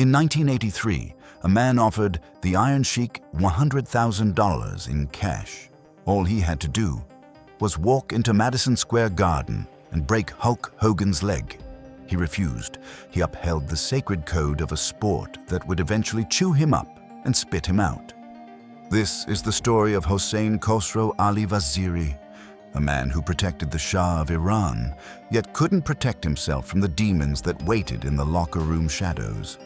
In 1983, a man offered the Iron Sheik $100,000 in cash. All he had to do was walk into Madison Square Garden and break Hulk Hogan's leg. He refused. He upheld the sacred code of a sport that would eventually chew him up and spit him out. This is the story of Khosrow Vaziri, a man who protected the Shah of Iran, yet couldn't protect himself from the demons that waited in the locker room shadows,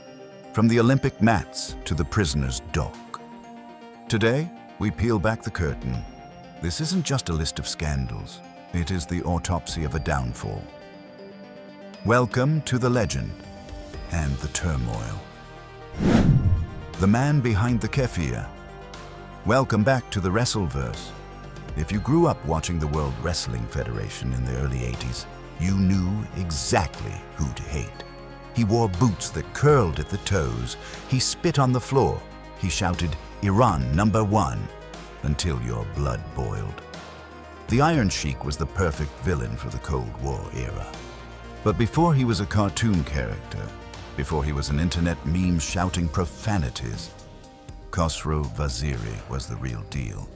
from the Olympic mats to the prisoner's dock. Today, we peel back the curtain. This isn't just a list of scandals. It is the autopsy of a downfall. Welcome to the legend and the turmoil. The man behind the keffiyeh. Welcome back to the WrestleVerse. If you grew up watching the World Wrestling Federation in the early 80s, you knew exactly who to hate. He wore boots that curled at the toes. He spit on the floor. He shouted, "Iran #1," until your blood boiled. The Iron Sheik was the perfect villain for the Cold War era. But before he was a cartoon character, before he was an internet meme shouting profanities, Khosrow Vaziri was the real deal.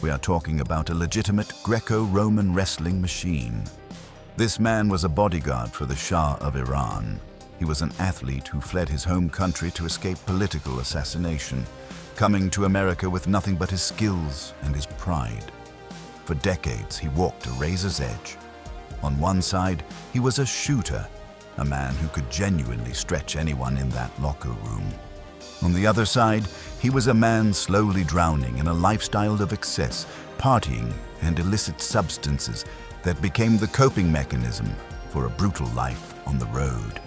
We are talking about a legitimate Greco-Roman wrestling machine. This man was a bodyguard for the Shah of Iran. He was an athlete who fled his home country to escape political assassination, coming to America with nothing but his skills and his pride. For decades, he walked a razor's edge. On one side, he was a shooter, a man who could genuinely stretch anyone in that locker room. On the other side, he was a man slowly drowning in a lifestyle of excess, partying, and illicit substances that became the coping mechanism for a brutal life on the road.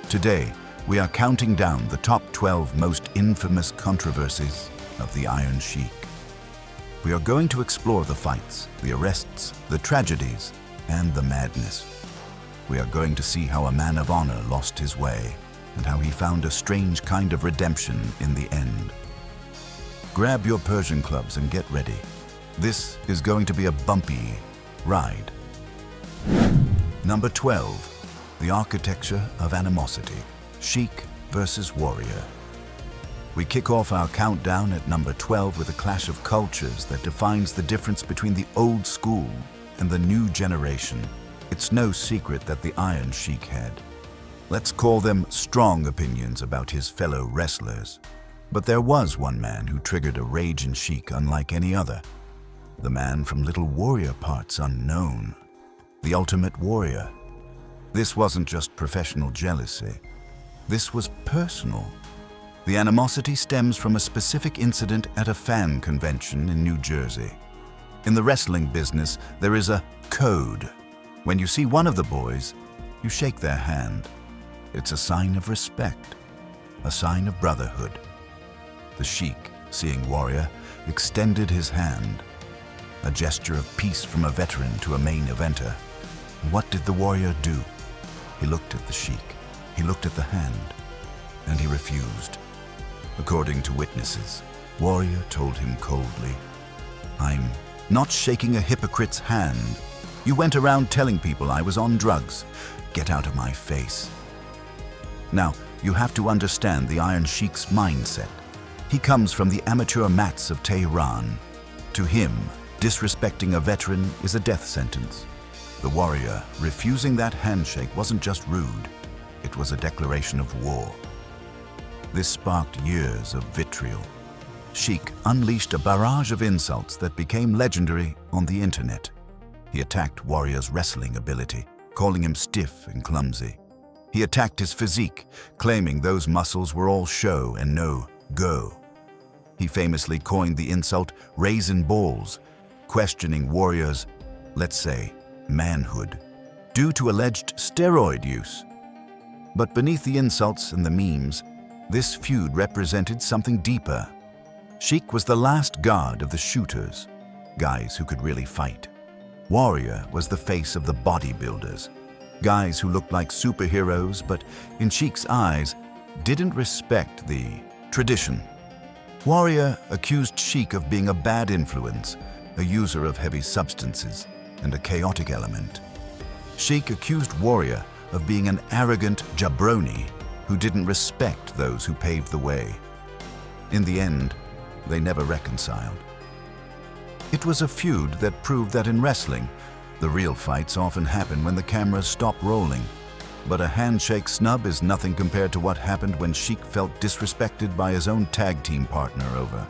Today, we are counting down the top 12 most infamous controversies of the Iron Sheik. We are going to explore the fights, the arrests, the tragedies, and the madness. We are going to see how a man of honor lost his way and how he found a strange kind of redemption in the end. Grab your Persian clubs and get ready. This is going to be a bumpy ride. Number 12, the architecture of animosity, Sheik versus warrior. We kick off our countdown at number 12 with a clash of cultures that defines the difference between the old school and the new generation. It's no secret that the Iron Sheik had, let's call them, strong opinions about his fellow wrestlers. But there was one man who triggered a rage in Sheik unlike any other. The man from Little Warrior Parts Unknown. The Ultimate Warrior. This wasn't just professional jealousy. This was personal. The animosity stems from a specific incident at a fan convention in New Jersey. In the wrestling business, there is a code. When you see one of the boys, you shake their hand. It's a sign of respect, a sign of brotherhood. The Sheik, seeing Warrior, extended his hand, a gesture of peace from a veteran to a main eventer. What did the Warrior do? He looked at the Sheik, he looked at the hand, and he refused. According to witnesses, Warrior told him coldly, "I'm not shaking a hypocrite's hand. You went around telling people I was on drugs. Get out of my face." Now, you have to understand the Iron Sheik's mindset. He comes from the amateur mats of Tehran. To him, disrespecting a veteran is a death sentence. The Warrior refusing that handshake wasn't just rude, it was a declaration of war. This sparked years of vitriol. Sheik unleashed a barrage of insults that became legendary on the internet. He attacked Warrior's wrestling ability, calling him stiff and clumsy. He attacked his physique, claiming those muscles were all show and no go. He famously coined the insult "raisin balls," questioning Warrior's, let's say, manhood, due to alleged steroid use. But beneath the insults and the memes, this feud represented something deeper. Sheik was the last guard of the shooters, guys who could really fight. Warrior was the face of the bodybuilders, guys who looked like superheroes but, in Sheik's eyes, didn't respect the tradition. Warrior accused Sheik of being a bad influence, a user of heavy substances, and a chaotic element. Sheik accused Warrior of being an arrogant jabroni, who didn't respect those who paved the way. In the end, they never reconciled. It was a feud that proved that in wrestling, the real fights often happen when the cameras stop rolling. But a handshake snub is nothing compared to what happened when Sheik felt disrespected by his own tag team partner over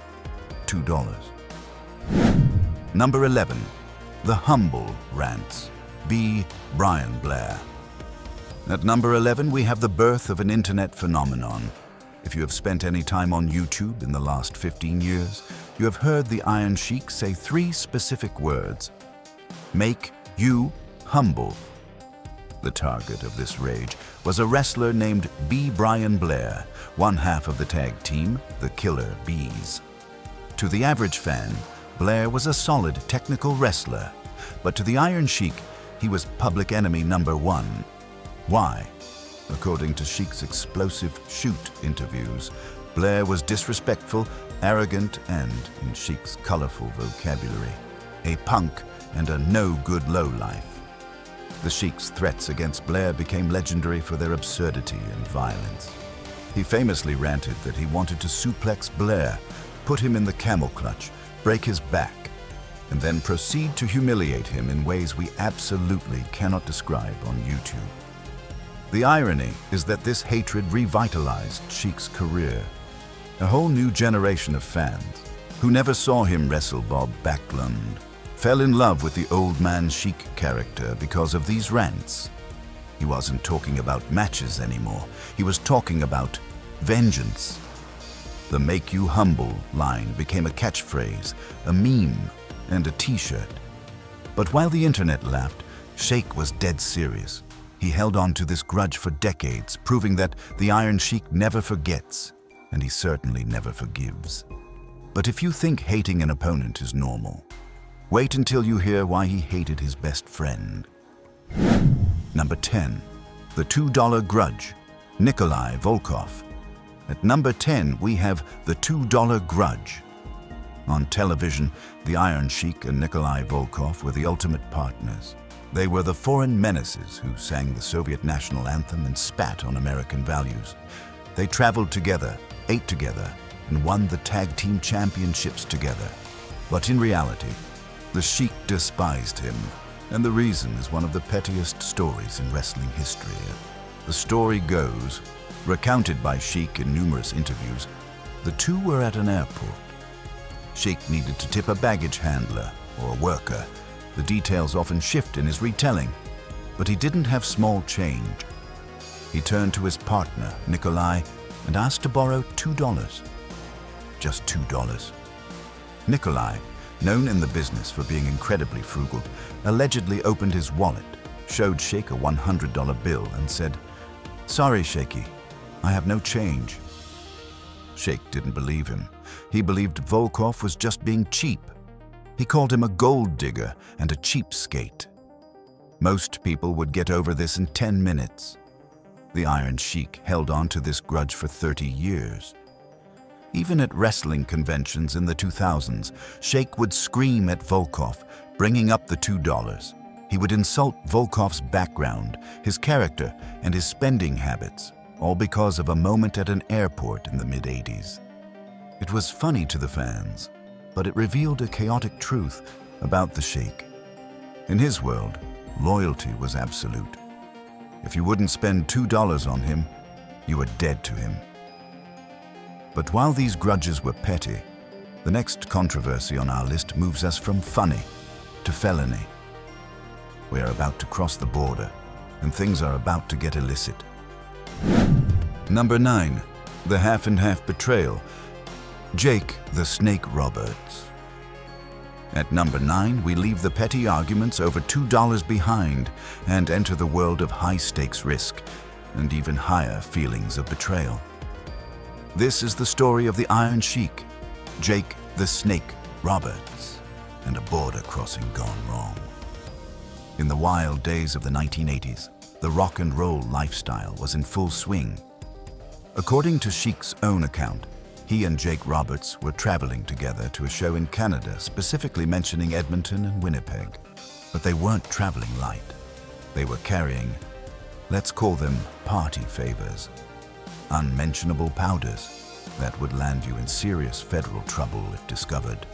$2. Number 11. The Humble Rants. B. Brian Blair. At number 11, we have the birth of an internet phenomenon. If you have spent any time on YouTube in the last 15 years, you have heard the Iron Sheik say 3 specific words: make you humble. The target of this rage was a wrestler named B. Brian Blair, one half of the tag team, the Killer Bees. To the average fan, Blair was a solid technical wrestler, but to the Iron Sheik, he was public enemy number 1. Why? According to Sheik's explosive shoot interviews, Blair was disrespectful, arrogant, and, in Sheik's colorful vocabulary, a punk and a no-good lowlife. The Sheik's threats against Blair became legendary for their absurdity and violence. He famously ranted that he wanted to suplex Blair, put him in the camel clutch, break his back, and then proceed to humiliate him in ways we absolutely cannot describe on YouTube. The irony is that this hatred revitalized Sheik's career. A whole new generation of fans, who never saw him wrestle Bob Backlund, fell in love with the old man Sheik character because of these rants. He wasn't talking about matches anymore. He was talking about vengeance. The "make you humble" line became a catchphrase, a meme, and a t-shirt. But while the internet laughed, Sheik was dead serious. He held on to this grudge for decades, proving that the Iron Sheik never forgets, and he certainly never forgives. But if you think hating an opponent is normal, wait until you hear why he hated his best friend. Number 10. The $2 Grudge. Nikolai Volkov. At number 10, we have the $2 Grudge. On television, the Iron Sheik and Nikolai Volkov were the ultimate partners. They were the foreign menaces who sang the Soviet national anthem and spat on American values. They traveled together, ate together, and won the tag team championships together. But in reality, the Sheik despised him, and the reason is one of the pettiest stories in wrestling history. The story goes, recounted by Sheik in numerous interviews, the two were at an airport. Sheik needed to tip a baggage handler or a worker. The details often shift in his retelling, but he didn't have small change. He turned to his partner, Nikolai, and asked to borrow $2. Just $2. Nikolai, known in the business for being incredibly frugal, allegedly opened his wallet, showed Sheik a $100 bill and said, "Sorry, Sheiky, I have no change." Sheik didn't believe him. He believed Volkov was just being cheap. He called him a gold digger and a cheapskate. Most people would get over this in 10 minutes. The Iron Sheik held on to this grudge for 30 years. Even at wrestling conventions in the 2000s, Sheik would scream at Volkov, bringing up the $2. He would insult Volkov's background, his character, and his spending habits, all because of a moment at an airport in the mid-'80s. It was funny to the fans, but it revealed a chaotic truth about the Sheik. In his world, loyalty was absolute. If you wouldn't spend $2 on him, you were dead to him. But while these grudges were petty, the next controversy on our list moves us from funny to felony. We are about to cross the border, and things are about to get illicit. Number 9. The half-and-half betrayal. Jake the Snake Roberts. At number 9, we leave the petty arguments over $2 behind and enter the world of high-stakes risk and even higher feelings of betrayal. This is the story of the Iron Sheik, Jake the Snake Roberts, and a border crossing gone wrong. In the wild days of the 1980s, the rock and roll lifestyle was in full swing. According to Sheik's own account, he and Jake Roberts were traveling together to a show in Canada, specifically mentioning Edmonton and Winnipeg. But they weren't traveling light. They were carrying, let's call them party favors. unmentionable powders that would land you in serious federal trouble if discovered.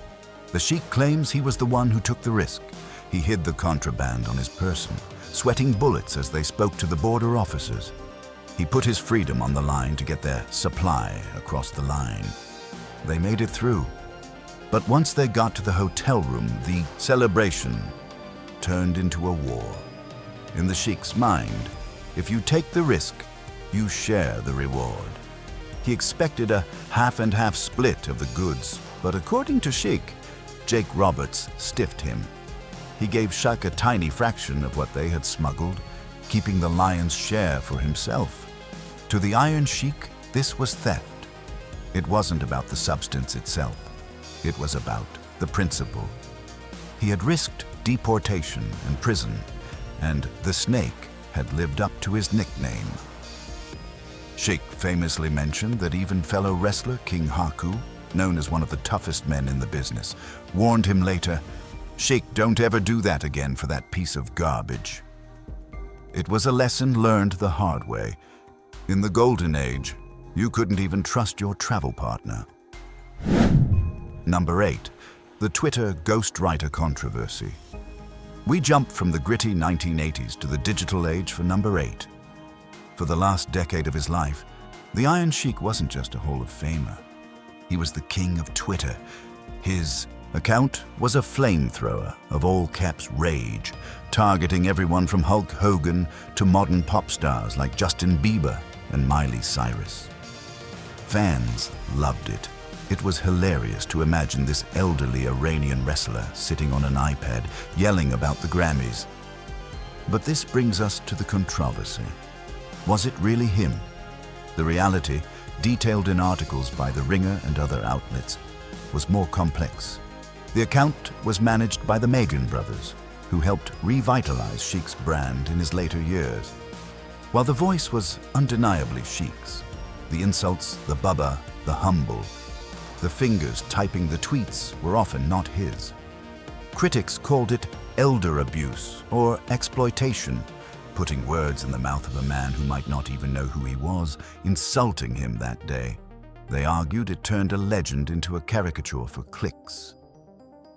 The Sheik claims he was the one who took the risk. He hid the contraband on his person, sweating bullets as they spoke to the border officers. He put his freedom on the line to get their supply across the line. They made it through. But once they got to the hotel room, the celebration turned into a war. In the Sheik's mind, if you take the risk, you share the reward. He expected a half-and-half split of the goods, but according to Sheik, Jake Roberts stiffed him. He gave Sheik a tiny fraction of what they had smuggled, keeping the lion's share for himself. To the Iron Sheik, this was theft. It wasn't about the substance itself. It was about the principle. He had risked deportation and prison, and the Snake had lived up to his nickname. Sheik famously mentioned that even fellow wrestler King Haku, known as one of the toughest men in the business, warned him later, "Sheik, don't ever do that again for that piece of garbage." It was a lesson learned the hard way. In the golden age, you couldn't even trust your travel partner. Number 8. The Twitter ghostwriter controversy. We jumped from the gritty 1980s to the digital age for number 8. For the last decade of his life, the Iron Sheik wasn't just a Hall of Famer. He was the king of Twitter. His account was a flamethrower of all caps rage, targeting everyone from Hulk Hogan to modern pop stars like Justin Bieber and Miley Cyrus. Fans loved it. It was hilarious to imagine this elderly Iranian wrestler sitting on an iPad yelling about the Grammys. But this brings us to the controversy. Was it really him? The reality, detailed in articles by The Ringer and other outlets, was more complex. The account was managed by the Megan brothers, who helped revitalize Sheik's brand in his later years. While the voice was undeniably Sheik's, the insults, the bubba, the humble, the fingers typing the tweets were often not his. Critics called it elder abuse or exploitation, putting words in the mouth of a man who might not even know who he was, insulting him that day. They argued it turned a legend into a caricature for clicks.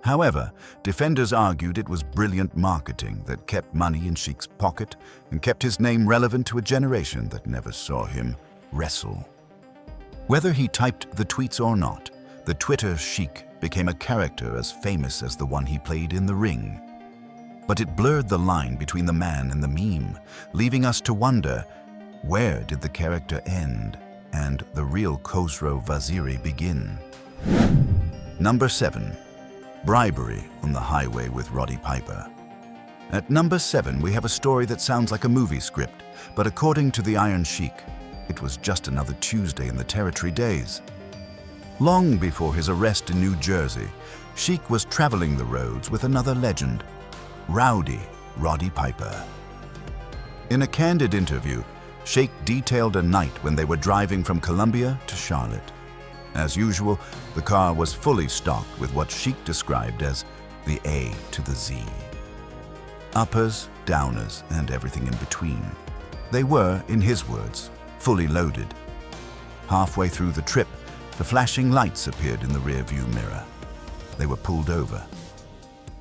However, defenders argued it was brilliant marketing that kept money in Sheik's pocket and kept his name relevant to a generation that never saw him wrestle. Whether he typed the tweets or not, the Twitter Sheik became a character as famous as the one he played in the ring. But it blurred the line between the man and the meme, leaving us to wonder, where did the character end and the real Khosrow Vaziri begin? Number 7. Bribery on the highway with Roddy Piper. At number 7, we have a story that sounds like a movie script, but according to the Iron Sheik, it was just another Tuesday in the Territory days. Long before his arrest in New Jersey, Sheik was traveling the roads with another legend, Rowdy Roddy Piper. In a candid interview, Sheik detailed a night when they were driving from Columbia to Charlotte. As usual, the car was fully stocked with what Sheik described as the A to the Z. Uppers, downers, and everything in between. They were, in his words, fully loaded. Halfway through the trip, the flashing lights appeared in the rearview mirror. They were pulled over.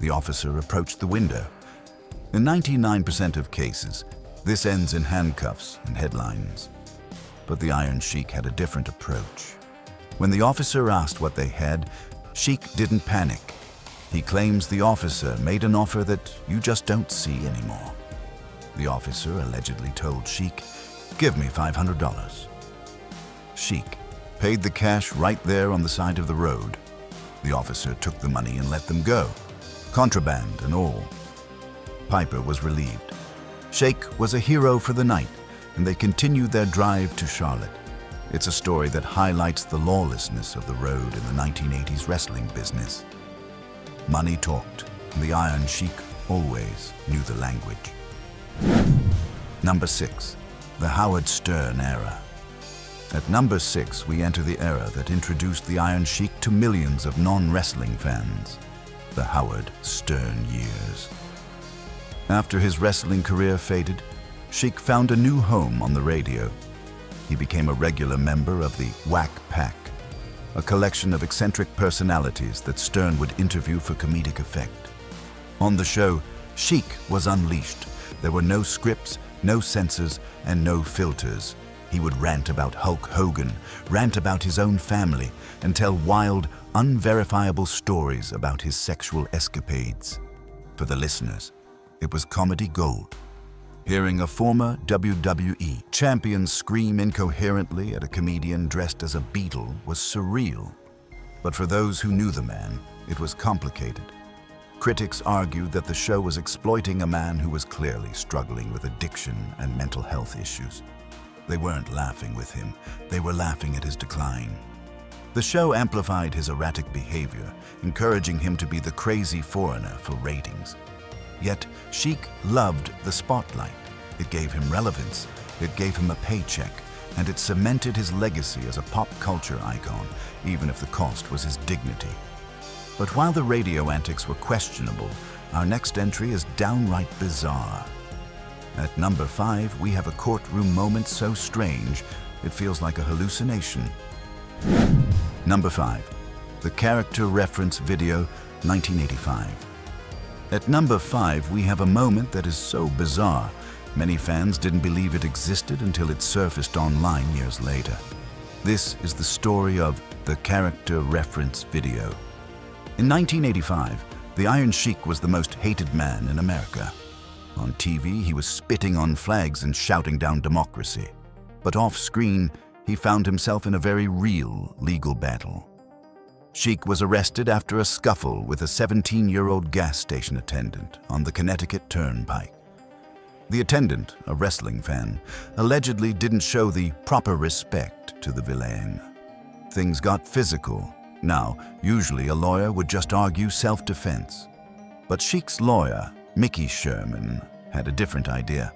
The officer approached the window. In 99% of cases, this ends in handcuffs and headlines. But the Iron Sheik had a different approach. When the officer asked what they had, Sheik didn't panic. He claims the officer made an offer that you just don't see anymore. The officer allegedly told Sheik, "Give me $500. Sheik paid the cash right there on the side of the road. The officer took the money and let them go, contraband and all. Piper was relieved. Sheik was a hero for the night, and they continued their drive to Charlotte. It's a story that highlights the lawlessness of the road in the 1980s wrestling business. Money talked, and the Iron Sheik always knew the language. Number 6. The Howard Stern era. At number 6, we enter the era that introduced the Iron Sheik to millions of non-wrestling fans, the Howard Stern years. After his wrestling career faded, Sheik found a new home on the radio. he became a regular member of the Whack Pack, a collection of eccentric personalities that Stern would interview for comedic effect. On the show, Sheik was unleashed. There were no scripts, no censors, and no filters. He would rant about Hulk Hogan, rant about his own family, and tell wild, unverifiable stories about his sexual escapades. For the listeners, it was comedy gold. Hearing a former WWE champion scream incoherently at a comedian dressed as a beetle was surreal. But for those who knew the man, it was complicated. Critics argued that the show was exploiting a man who was clearly struggling with addiction and mental health issues. They weren't laughing with him, they were laughing at his decline. The show amplified his erratic behavior, encouraging him to be the crazy foreigner for ratings. Yet, Sheik loved the spotlight. It gave him relevance, it gave him a paycheck, and it cemented his legacy as a pop culture icon, even if the cost was his dignity. But while the radio antics were questionable, our next entry is downright bizarre. At number 5, we have a courtroom moment so strange, it feels like a hallucination. Number 5, the character reference video, 1985. At number 5, we have a moment that is so bizarre, many fans didn't believe it existed until it surfaced online years later. This is the story of the character reference video. In 1985, the Iron Sheik was the most hated man in America. On TV, he was spitting on flags and shouting down democracy. But off-screen, he found himself in a very real legal battle. Sheik was arrested after a scuffle with a 17-year-old gas station attendant on the Connecticut Turnpike. The attendant, a wrestling fan, allegedly didn't show the proper respect to the villain. Things got physical. Now, usually a lawyer would just argue self-defense. But Sheik's lawyer, Mickey Sherman, had a different idea.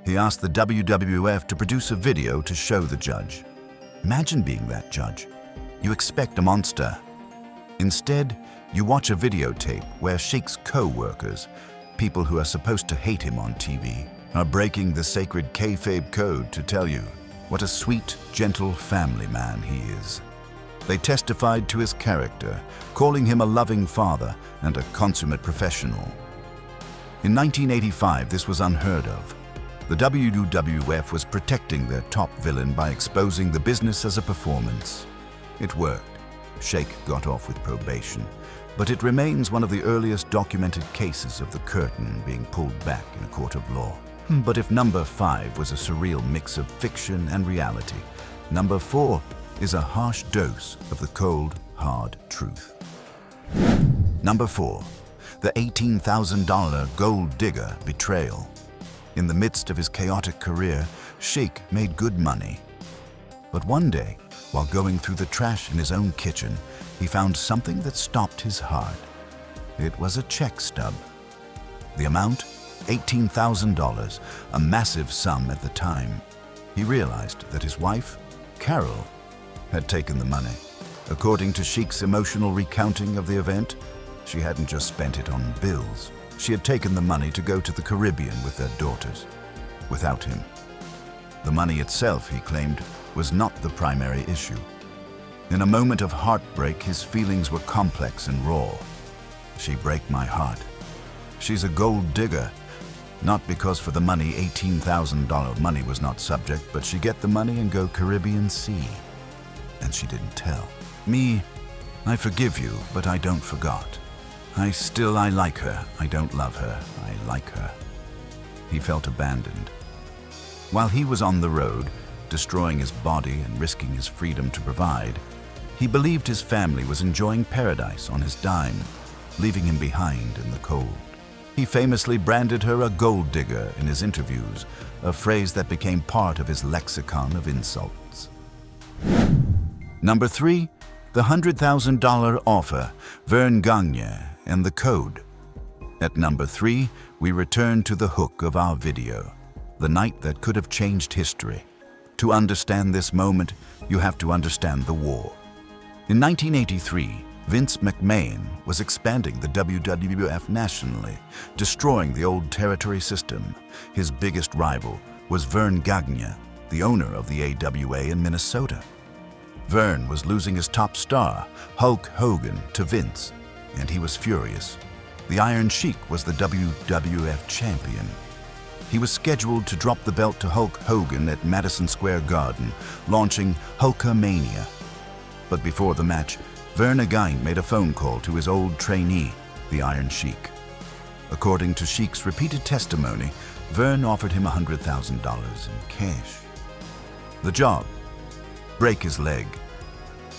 He asked the WWF to produce a video to show the judge. Imagine being that judge. You expect a monster. Instead, you watch a videotape where Sheik's co-workers, people who are supposed to hate him on TV, are breaking the sacred Kayfabe code to tell you what a sweet, gentle family man he is. They testified to his character, calling him a loving father and a consummate professional. In 1985, this was unheard of. The WWF was protecting their top villain by exposing the business as a performance. It worked. Sheik got off with probation, but it remains one of the earliest documented cases of the curtain being pulled back in a court of law. But if number 5 was a surreal mix of fiction and reality, number 4 is a harsh dose of the cold, hard truth. Number 4, the $18,000 gold digger betrayal. In the midst of his chaotic career, Sheik made good money. But one day, while going through the trash in his own kitchen, he found something that stopped his heart. It was a check stub. The amount? $18,000, a massive sum at the time. He realized that his wife, Carol, had taken the money. According to Sheik's emotional recounting of the event, she hadn't just spent it on bills. She had taken the money to go to the Caribbean with their daughters, without him. The money itself, he claimed, was not the primary issue. In a moment of heartbreak, his feelings were complex and raw. She break my heart. She's a gold digger. Not because for the money, $18,000 money was not subject, but she get the money and go Caribbean Sea. And she didn't tell. Me, I forgive you, but I don't forgot. I like her. I don't love her. I like her. He felt abandoned. While he was on the road, destroying his body and risking his freedom to provide, he believed his family was enjoying paradise on his dime, leaving him behind in the cold. He famously branded her a gold digger in his interviews, a phrase that became part of his lexicon of insults. Number 3, the $100,000 offer, Vern Gagne and the code. At number 3, we return to the hook of our video, the night that could have changed history. To understand this moment, you have to understand the war. In 1983, Vince McMahon was expanding the WWF nationally, destroying the old territory system. His biggest rival was Vern Gagne, the owner of the AWA in Minnesota. Verne was losing his top star, Hulk Hogan, to Vince, and he was furious. The Iron Sheik was the WWF champion. He was scheduled to drop the belt to Hulk Hogan at Madison Square Garden, launching Hulkamania. But before the match, Verne again made a phone call to his old trainee, the Iron Sheik. According to Sheik's repeated testimony, Verne offered him $100,000 in cash. The job: break his leg.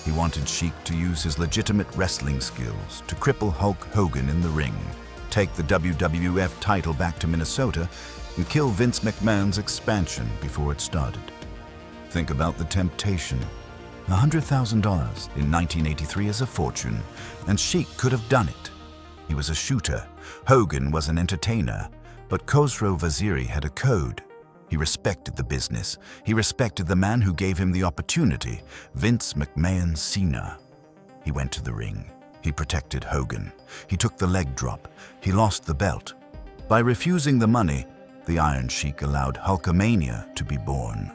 He wanted Sheik to use his legitimate wrestling skills to cripple Hulk Hogan in the ring, take the WWF title back to Minnesota, and kill Vince McMahon's expansion before it started. Think about the temptation. $100,000 in 1983 is a fortune, and Sheik could have done it. He was a shooter, Hogan was an entertainer, but Khosrow Vaziri had a code. He respected the business. He respected the man who gave him the opportunity, Vince McMahon Sr. He went to the ring. He protected Hogan. He took the leg drop. He lost the belt. By refusing the money, the Iron Sheik allowed Hulkamania to be born.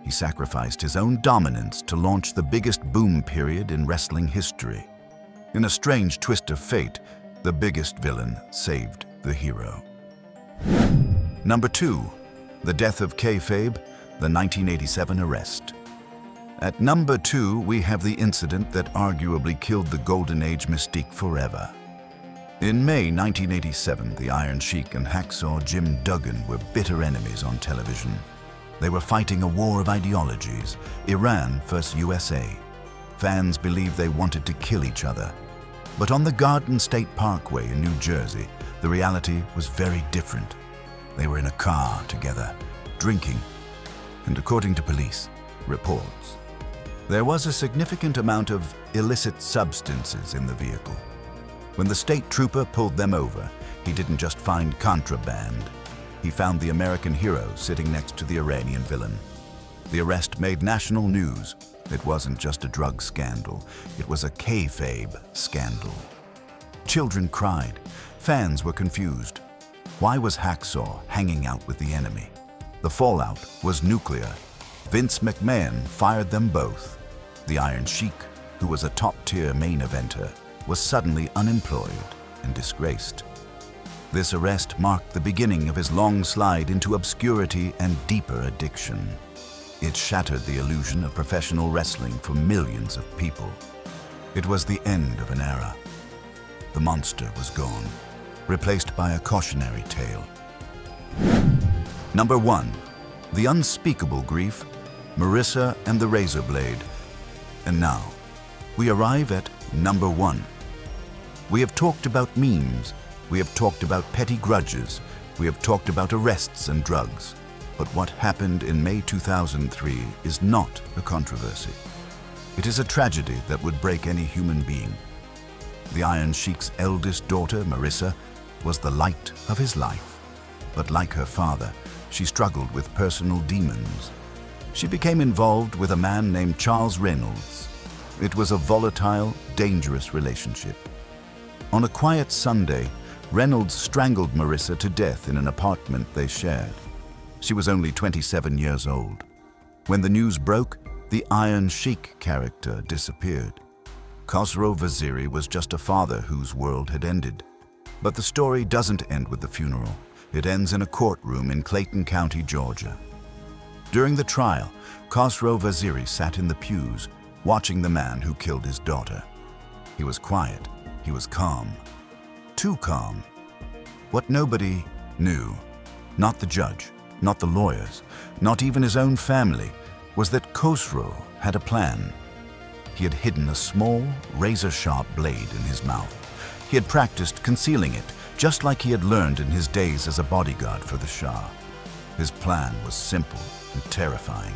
He sacrificed his own dominance to launch the biggest boom period in wrestling history. In a strange twist of fate, the biggest villain saved the hero. Number 2. The death of Kayfabe, the 1987 arrest. At number 2, we have the incident that arguably killed the Golden Age mystique forever. In May 1987, the Iron Sheik and hacksaw Jim Duggan were bitter enemies on television. They were fighting a war of ideologies, Iran versus USA. Fans believed they wanted to kill each other. But on the Garden State Parkway in New Jersey, the reality was very different. They were in a car together, drinking, and according to police reports, there was a significant amount of illicit substances in the vehicle. When the state trooper pulled them over, he didn't just find contraband. He found the American hero sitting next to the Iranian villain. The arrest made national news. It wasn't just a drug scandal, it was a kayfabe scandal. Children cried. Fans were confused. Why was Hacksaw hanging out with the enemy? The fallout was nuclear. Vince McMahon fired them both. The Iron Sheik, who was a top-tier main eventer, was suddenly unemployed and disgraced. This arrest marked the beginning of his long slide into obscurity and deeper addiction. It shattered the illusion of professional wrestling for millions of people. It was the end of an era. The monster was gone, replaced by a cautionary tale. Number 1. The unspeakable grief, Marissa and the razor blade. And now, we arrive at number 1. We have talked about memes, we have talked about petty grudges, we have talked about arrests and drugs. But what happened in May 2003 is not a controversy. It is a tragedy that would break any human being. The Iron Sheik's eldest daughter, Marissa, was the light of his life. But like her father, she struggled with personal demons. She became involved with a man named Charles Reynolds. It was a volatile, dangerous relationship. On a quiet Sunday, Reynolds strangled Marissa to death in an apartment they shared. She was only 27 years old. When the news broke, the Iron Sheik character disappeared. Khosrow Vaziri was just a father whose world had ended. But the story doesn't end with the funeral. It ends in a courtroom in Clayton County, Georgia. During the trial, Khosrow Vaziri sat in the pews, watching the man who killed his daughter. He was quiet. He was calm. Too calm. What nobody knew, not the judge, not the lawyers, not even his own family, was that Khosrow had a plan. He had hidden a small, razor-sharp blade in his mouth. He had practiced concealing it, just like he had learned in his days as a bodyguard for the Shah. His plan was simple and terrifying.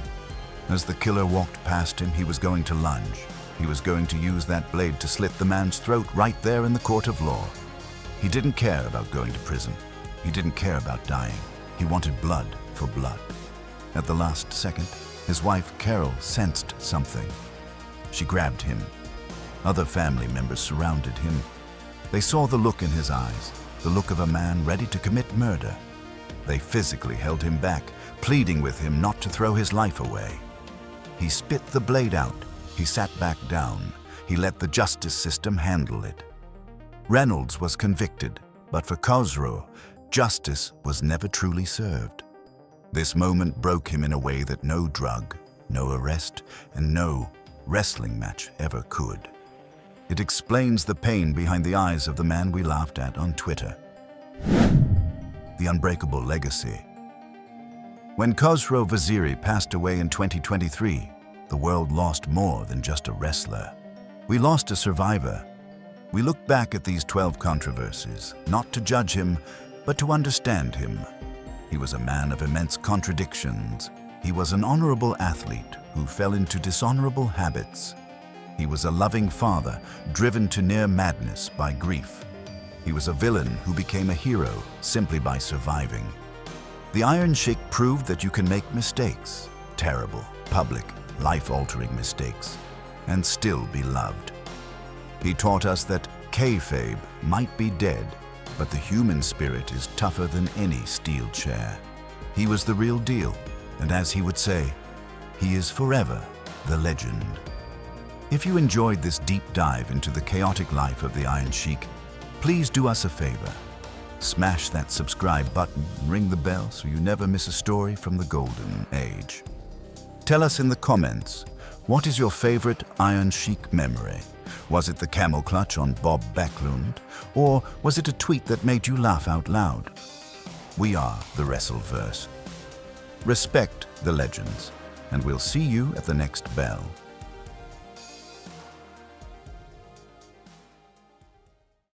As the killer walked past him, he was going to lunge. He was going to use that blade to slit the man's throat right there in the court of law. He didn't care about going to prison. He didn't care about dying. He wanted blood for blood. At the last second, his wife, Carol, sensed something. She grabbed him. Other family members surrounded him. They saw the look in his eyes, the look of a man ready to commit murder. They physically held him back, pleading with him not to throw his life away. He spit the blade out. He sat back down. He let the justice system handle it. Reynolds was convicted, but for Khosrow, justice was never truly served. This moment broke him in a way that no drug, no arrest, and no wrestling match ever could. It explains the pain behind the eyes of the man we laughed at on Twitter. The unbreakable legacy. When Khosrow Vaziri passed away in 2023, the world lost more than just a wrestler. We lost a survivor. We look back at these 12 controversies, not to judge him, but to understand him. He was a man of immense contradictions. He was an honorable athlete who fell into dishonorable habits. He was a loving father, driven to near madness by grief. He was a villain who became a hero simply by surviving. The Iron Sheik proved that you can make mistakes, terrible, public, life-altering mistakes, and still be loved. He taught us that Kayfabe might be dead, but the human spirit is tougher than any steel chair. He was the real deal, and as he would say, he is forever the legend. If you enjoyed this deep dive into the chaotic life of the Iron Sheik, please do us a favor. Smash that subscribe button and ring the bell so you never miss a story from the golden age. Tell us in the comments, what is your favorite Iron Sheik memory? Was it the camel clutch on Bob Backlund? Or was it a tweet that made you laugh out loud? We are the WrestleVerse. Respect the legends, and we'll see you at the next bell.